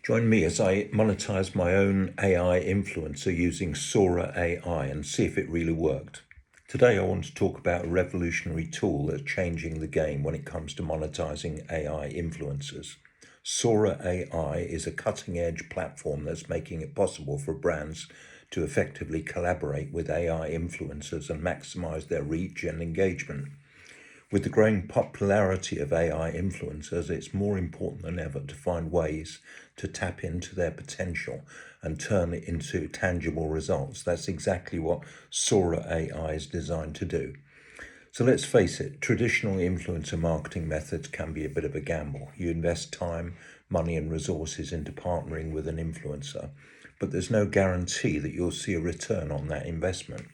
Join me as I monetize my own AI influencer using Sora AI and see if it really worked. Today I want to talk about a revolutionary tool that's changing the game when it comes to monetizing AI influencers. Sora AI is a cutting-edge platform that's making it possible for brands to effectively collaborate with AI influencers and maximize their reach and engagement. With the growing popularity of AI influencers, it's more important than ever to find ways to tap into their potential and turn it into tangible results. That's exactly what Sora AI is designed to do. So let's face it, traditional influencer marketing methods can be a bit of a gamble. You invest time, money, and resources into partnering with an influencer, but there's no guarantee that you'll see a return on that investment.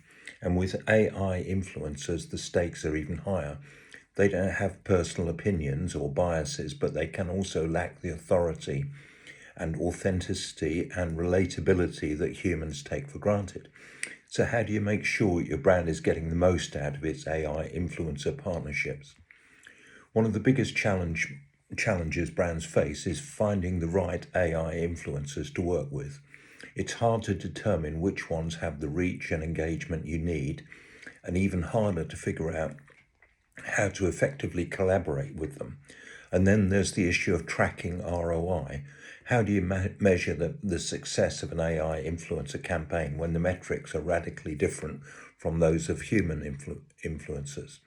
And with AI influencers, the stakes are even higher. They don't have personal opinions or biases, but they can also lack the authority and authenticity and relatability that humans take for granted. So how do you make sure your brand is getting the most out of its AI influencer partnerships? One of the biggest challenges brands face is finding the right AI influencers to work with. It's hard to determine which ones have the reach and engagement you need, and even harder to figure out how to effectively collaborate with them. And then there's the issue of tracking ROI. How do you measure the success of an AI influencer campaign when the metrics are radically different from those of human influencers?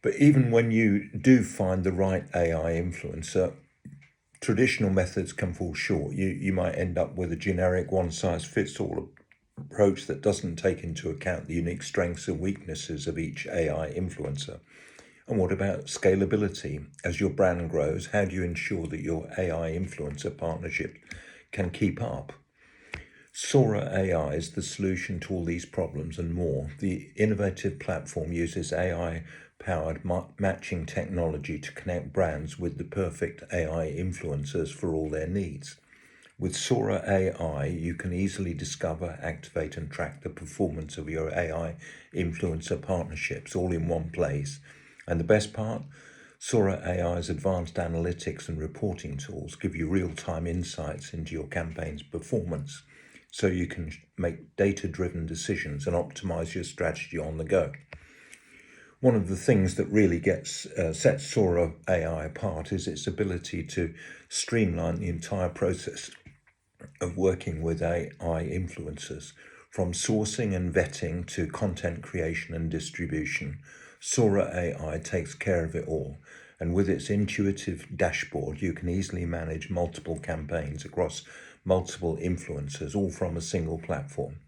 But even when you do find the right AI influencer, traditional methods can fall short. You might end up with a generic one-size-fits-all approach that doesn't take into account the unique strengths and weaknesses of each AI influencer. And what about scalability? As your brand grows, how do you ensure that your AI influencer partnership can keep up? Sora AI is the solution to all these problems and more. The innovative platform uses AI-powered matching technology to connect brands with the perfect AI influencers for all their needs. With Sora AI, you can easily discover, activate, and track the performance of your AI influencer partnerships all in one place. And the best part? Sora AI's advanced analytics and reporting tools give you real-time insights into your campaign's performance, so you can make data-driven decisions and optimize your strategy on the go. One of the things that really sets Sora AI apart is its ability to streamline the entire process of working with AI influencers. From sourcing and vetting to content creation and distribution, Sora AI takes care of it all. And with its intuitive dashboard, you can easily manage multiple campaigns across multiple influencers, all from a single platform.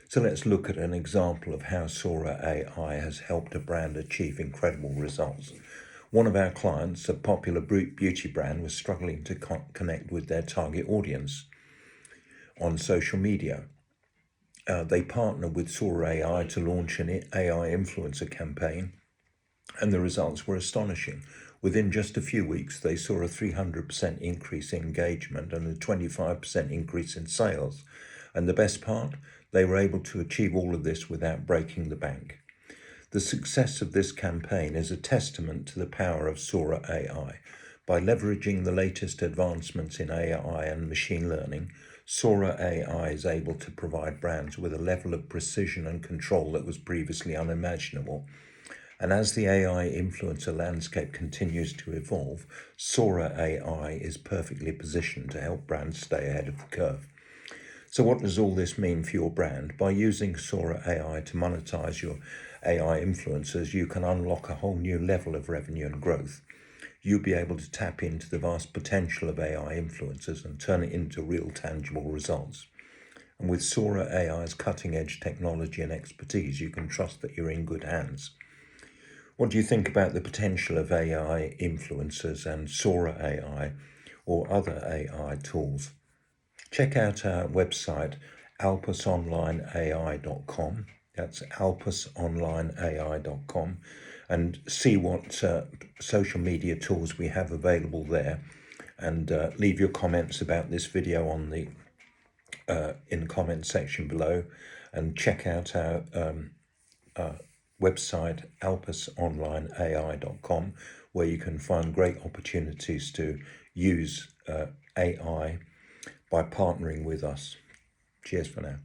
So let's look at an example of how Sora AI has helped a brand achieve incredible results. One of our clients, a popular beauty brand, was struggling to connect with their target audience on social media. They partnered with Sora AI to launch an AI influencer campaign, and the results were astonishing. Within just a few weeks, they saw a 300% increase in engagement and a 25% increase in sales. And the best part? They were able to achieve all of this without breaking the bank. The success of this campaign is a testament to the power of Sora AI. By leveraging the latest advancements in AI and machine learning, Sora AI is able to provide brands with a level of precision and control that was previously unimaginable. And as the AI influencer landscape continues to evolve, Sora AI is perfectly positioned to help brands stay ahead of the curve. So what does all this mean for your brand? By using Sora AI to monetize your AI influencers, you can unlock a whole new level of revenue and growth. You'll be able to tap into the vast potential of AI influencers and turn it into real tangible results. And with Sora AI's cutting-edge technology and expertise, you can trust that you're in good hands. What do you think about the potential of AI influencers and Sora AI or other AI tools? Check out our website, alpusonlineai.com. That's alpusonlineai.com, and see what social media tools we have available there. And leave your comments about this video on the in the comment section below, and check out our website, alpusonlineai.com, where you can find great opportunities to use AI by partnering with us. Cheers for now.